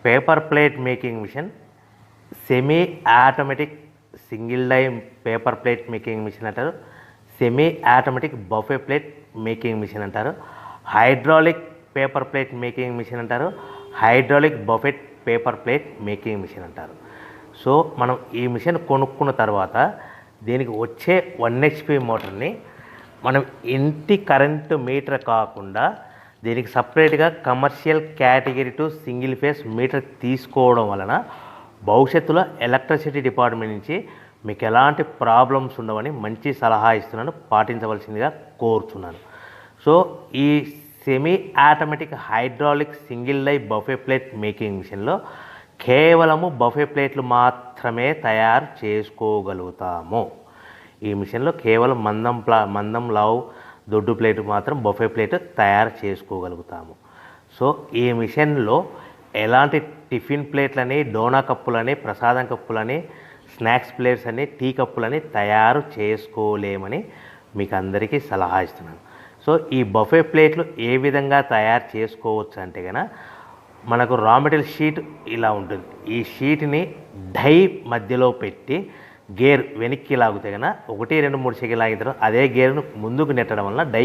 Paper plate making machine, semi automatic single die paper plate making machine అంటారు, semi automatic buffet plate making machine అంటారు, hydraulic paper plate making machine అంటారు, hydraulic buffet paper plate making machine అంటారు. So మనం ఈ machine కొనుక్కున్న తర్వాత దీనికి వచ్చే 1 HP మోటార్ని మనం ఇంటి కరెంటు మీటర్ కాకుండా దీనికి సపరేట్గా commercial category to single phase metre తీసుకోవడం వలన భవిష్యత్తులో ఎలక్ట్రిసిటీ డిపార్ట్మెంట్ నుంచి మీకు ఎలాంటి ప్రాబ్లమ్స్ ఉండవని మంచి సలహా ఇస్తున్నాను, పాటించవలసిందిగా కోరుతున్నాను. సో ఈ semi automatic hydraulic single die buffet plate making మిషన్లో కేవలము బఫే ప్లేట్లు మాత్రమే తయారు చేసుకోగలుగుతాము. ఈ మిషన్లో కేవలం మందం లావు దొడ్డు ప్లేట్ మాత్రం బఫే ప్లేట్ తయారు చేసుకోగలుగుతాము. సో ఈ మిషన్లో ఎలాంటి టిఫిన్ ప్లేట్లని, డోనా కప్పులని, ప్రసాదం కప్పులని, స్నాక్స్ ప్లేట్స్ అని, టీ కప్పులని తయారు చేసుకోలేమని మీకు అందరికీ సలహా ఇస్తున్నాను. సో ఈ బఫే ప్లేట్లు ఏ విధంగా తయారు చేసుకోవచ్చు అంటే కనుక మనకు రా మెటీరియల్ షీట్ ఇలా ఉంటుంది. ఈ షీట్ని డై మధ్యలో పెట్టి గేర్ వెనక్కి లాగితే కనుక 1, 2, 3 సెకండ్లు లాగిన తర్వాత అదే గేర్ను ముందుకు నెట్టడం వలన డై